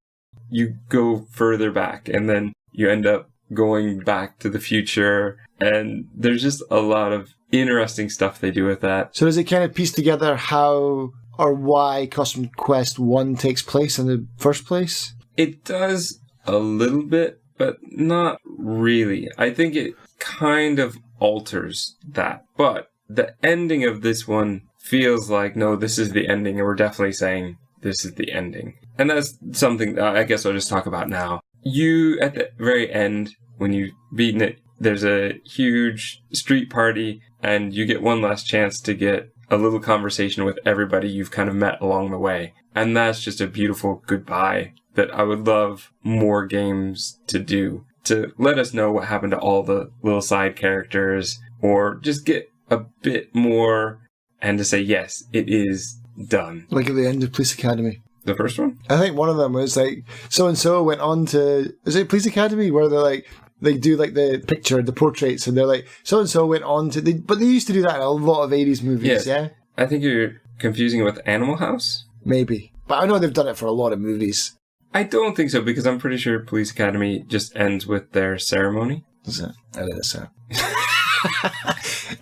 You go further back, and then you end up going back to the future, and there's just a lot of interesting stuff they do with that. So does it kind of piece together how or why Custom Quest 1 takes place in the first place? It does a little bit, but not really. I think it kind of alters that. But the ending of this one feels like, no, this is the ending, and we're definitely saying this is the ending. And that's something that I guess I'll just talk about now. You, at the very end, when you've beaten it, there's a huge street party, and you get one last chance to get a little conversation with everybody you've kind of met along the way. And that's just a beautiful goodbye that I would love more games to do, to let us know what happened to all the little side characters, or just get a bit more and to say, yes, it is done. Like at the end of Police Academy. The first one? I think one of them was like, so-and-so went on to, is it Police Academy? Where they're like, they do like the picture, the portraits, and they're like, so-and-so went on to, but they used to do that in a lot of 80s movies, yeah? I think you're confusing it with Animal House? Maybe. But I know they've done it for a lot of movies. I don't think so, because I'm pretty sure Police Academy just ends with their ceremony. Is it? Edit this out.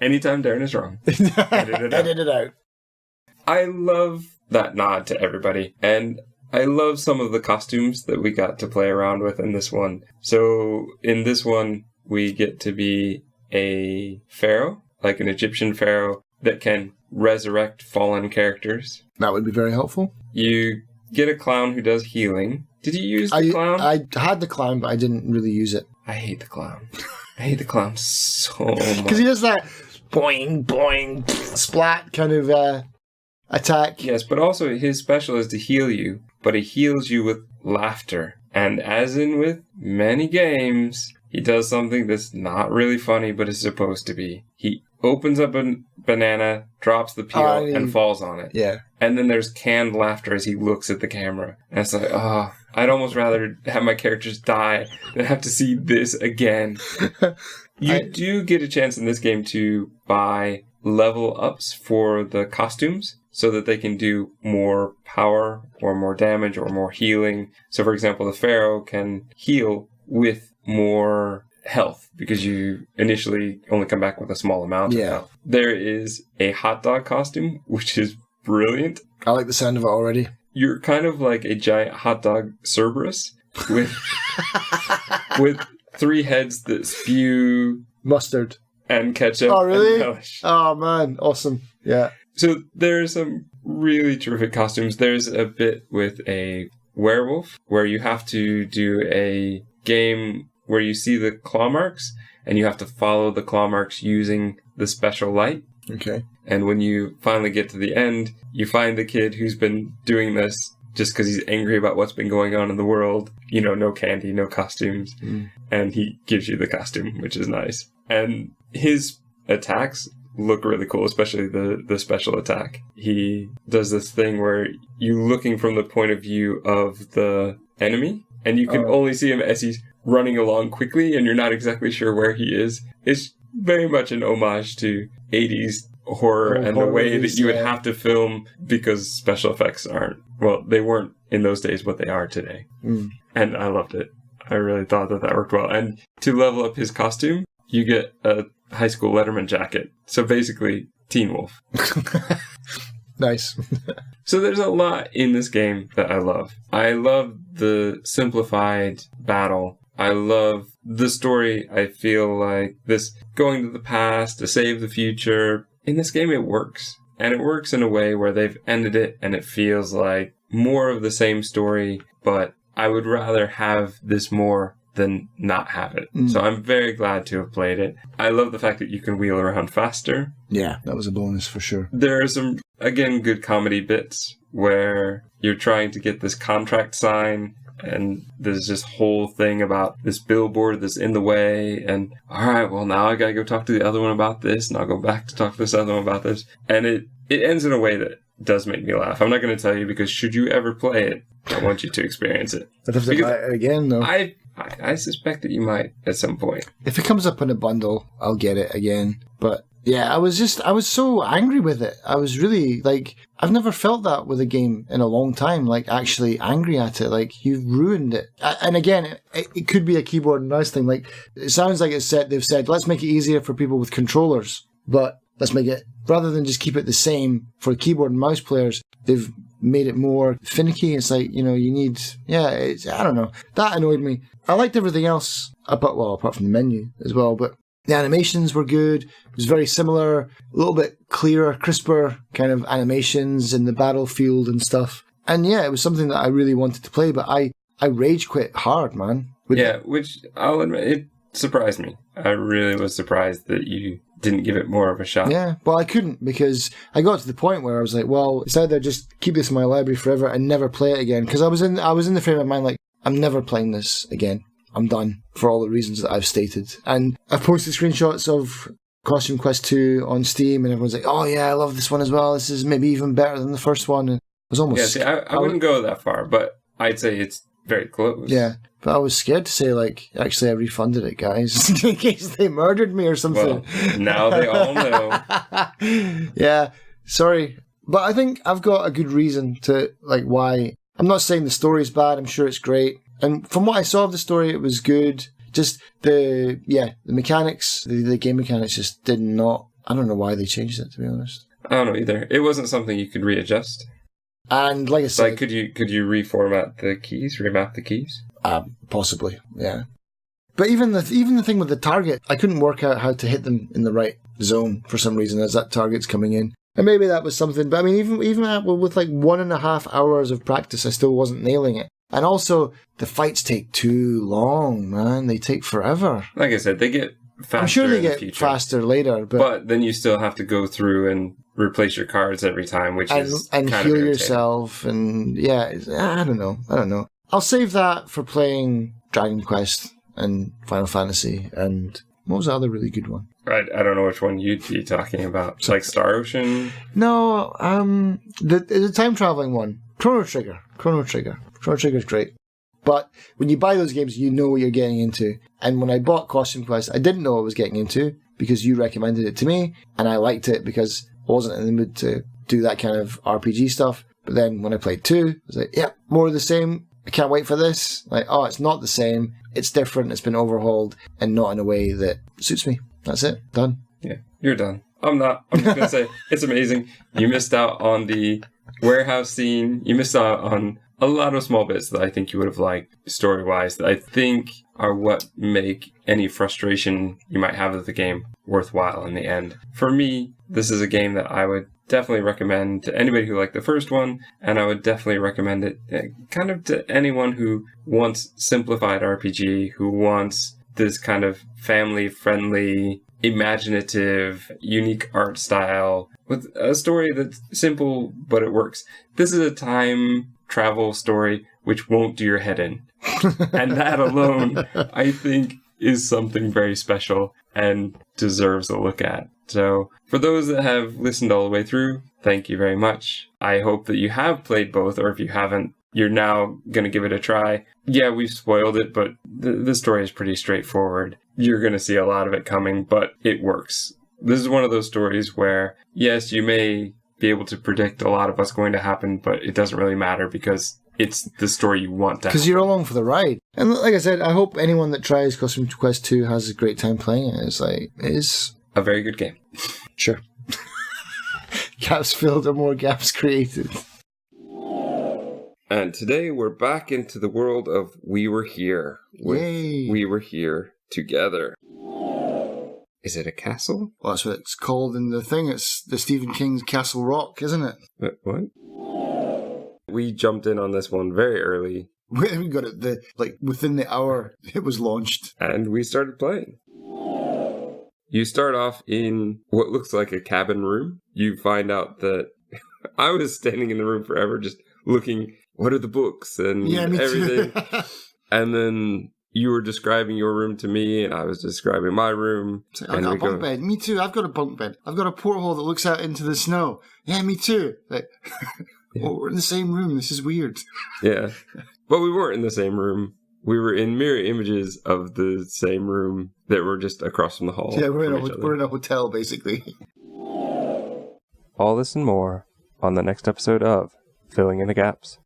Anytime Darren is wrong, edit it out. I love that nod to everybody, and I love some of the costumes that we got to play around with in this one. So in this one, we get to be a pharaoh, like an Egyptian pharaoh that can resurrect fallen characters. That would be very helpful. You get a clown who does healing. Did you use the clown? I had the clown, but I didn't really use it. I hate the clown. I hate the clown so much. Because he does that boing, boing, splat kind of attack. Yes, but also his special is to heal you, but he heals you with laughter. And as in with many games, he does something that's not really funny, but is supposed to be. He opens up a banana, drops the peel, and falls on it. Yeah. And then there's canned laughter as he looks at the camera. And it's like, oh, I'd almost rather have my characters die than have to see this again. You do get a chance in this game to buy level ups for the costumes so that they can do more power or more damage or more healing. So, for example, the Pharaoh can heal with more health because you initially only come back with a small amount of health. There is a hot dog costume, which is brilliant. I like the sound of it already. You're kind of like a giant hot dog Cerberus with with 3 heads that spew mustard and ketchup. Oh, really? And relish. Oh, man. Awesome. Yeah. So there's some really terrific costumes. There's a bit with a werewolf where you have to do a game where you see the claw marks and you have to follow the claw marks using the special light. Okay. And when you finally get to the end, you find the kid who's been doing this just because he's angry about what's been going on in the world. You know, no candy, no costumes. And he gives you the costume, which is nice. And his attacks look really cool, especially the special attack. He does this thing where you're looking from the point of view of the enemy, and you can only see him as he's running along quickly, and you're not exactly sure where he is. It's very much an homage to 80s horror and the way that you would have to film because special effects they weren't in those days what they are today. And I loved it. I really thought that worked well. And to level up his costume, you get a high school Letterman jacket. So basically, Teen Wolf. Nice. So there's a lot in this game that I love. I love the simplified battle. I love the story. I feel like this going to the past to save the future. In this game, it works. And it works in a way where they've ended it and it feels like more of the same story, but I would rather have this more than not have it. So I'm very glad to have played it. I love the fact that you can wheel around faster. Yeah, that was a bonus for sure. There are some, again, good comedy bits where you're trying to get this contract signed and there's this whole thing about this billboard that's in the way and all right, well now I gotta go talk to the other one about this and I'll go back to talk to this other one about this. And it ends in a way that does make me laugh. I'm not going to tell you because should you ever play it, I want you to experience it. I'd have to buy it again though. I suspect that you might at some point. If it comes up in a bundle, I'll get it again. But yeah, I was so angry with it. I was really like, I've never felt that with a game in a long time, like actually angry at it. Like, you've ruined it. And again, it could be a keyboard and mouse thing. Like, it sounds like they've said, let's make it easier for people with controllers, but let's make it, rather than just keep it the same for keyboard and mouse players, they've made it more finicky. It's like, you know, you need, I don't know. That annoyed me. I liked everything else, apart from the menu as well, but the animations were good. It was very similar, a little bit clearer, crisper kind of animations in the battlefield and stuff. And yeah, it was something that I really wanted to play, but I rage quit hard, man. Which I'll admit, it surprised me. I really was surprised that you didn't give it more of a shot. Yeah, well, I couldn't because I got to the point where I was like, well, it's either just keep this in my library forever and never play it again. Because I was in the frame of mind like, I'm never playing this again. I'm done for all the reasons that I've stated. And I've posted screenshots of Costume Quest 2 on Steam and everyone's like, oh yeah, I love this one as well. This is maybe even better than the first one. And it was almost... Yeah, see, I wouldn't go that far, but I'd say it's very close. Yeah, but I was scared to say, like, actually I refunded it, guys, in case they murdered me or something. Well, now they all know. Yeah, sorry. But I think I've got a good reason to, like, why. I'm not saying the story's bad. I'm sure it's great. And from what I saw of the story, it was good. Just the mechanics, the game mechanics just did not. I don't know why they changed it, to be honest. I don't know either. It wasn't something you could readjust. And like I said, like could you reformat the keys, remap the keys? Possibly, yeah. But even the thing with the target, I couldn't work out how to hit them in the right zone for some reason as that target's coming in. And maybe that was something. But I mean, even with like 1.5 hours of practice, I still wasn't nailing it. And also, the fights take too long, man. They take forever. Like I said, they get faster. I'm sure they in get the future. faster later, but then you still have to go through and replace your cards every time, which is and kind heal of yourself, and yeah, I don't know. I'll save that for playing Dragon Quest and Final Fantasy, and what was the other really good one? I don't know which one you'd be talking about. Like Star Ocean? No, the time traveling one, Chrono Trigger. Chrono Trigger's great. But when you buy those games, you know what you're getting into. And when I bought Costume Quest, I didn't know what I was getting into because you recommended it to me, and I liked it because I wasn't in the mood to do that kind of RPG stuff. But then when I played 2, I was like, yeah, more of the same. I can't wait for this. Like, oh, it's not the same. It's different. It's been overhauled and not in a way that suits me. That's it. Done. Yeah, you're done. I'm not. I'm just going to say, it's amazing. You missed out on the warehouse scene. You missed out on a lot of small bits that I think you would have liked story-wise that I think are what make any frustration you might have with the game worthwhile in the end. For me, this is a game that I would definitely recommend to anybody who liked the first one, and I would definitely recommend it kind of to anyone who wants simplified RPG, who wants this kind of family-friendly, imaginative, unique art style with a story that's simple, but it works. This is a time travel story which won't do your head in. And that alone, I think, is something very special and deserves a look at. So, for those that have listened all the way through, thank you very much. I hope that you have played both, or if you haven't, you're now going to give it a try. Yeah, we've spoiled it, but the story is pretty straightforward. You're going to see a lot of it coming, but it works. This is one of those stories where, yes, you may be able to predict a lot of what's going to happen, but it doesn't really matter because it's the story you want to have. Because you're along for the ride. And like I said, I hope anyone that tries Costume Quest 2 has a great time playing it. It is a very good game. Sure. Gaps filled or more gaps created. And today we're back into the world of We Were Here. Yay! We Were Here Together. Is it a castle? Well, that's what it's called in the thing. It's the Stephen King's Castle Rock, isn't it? What? We jumped in on this one very early. We got it within the hour it was launched. And we started playing. You start off in what looks like a cabin room. You find out that I was standing in the room forever just looking, what are the books and everything. And then you were describing your room to me, and I was describing my room. I got a bunk bed. Me too. I've got a bunk bed. I've got a porthole that looks out into the snow. Yeah, me too. Well, we're in the same room. This is weird. Yeah. But we weren't in the same room. We were in mirror images of the same room that were just across from the hall. Yeah, we're in a hotel, basically. All this and more on the next episode of Filling in the Gaps.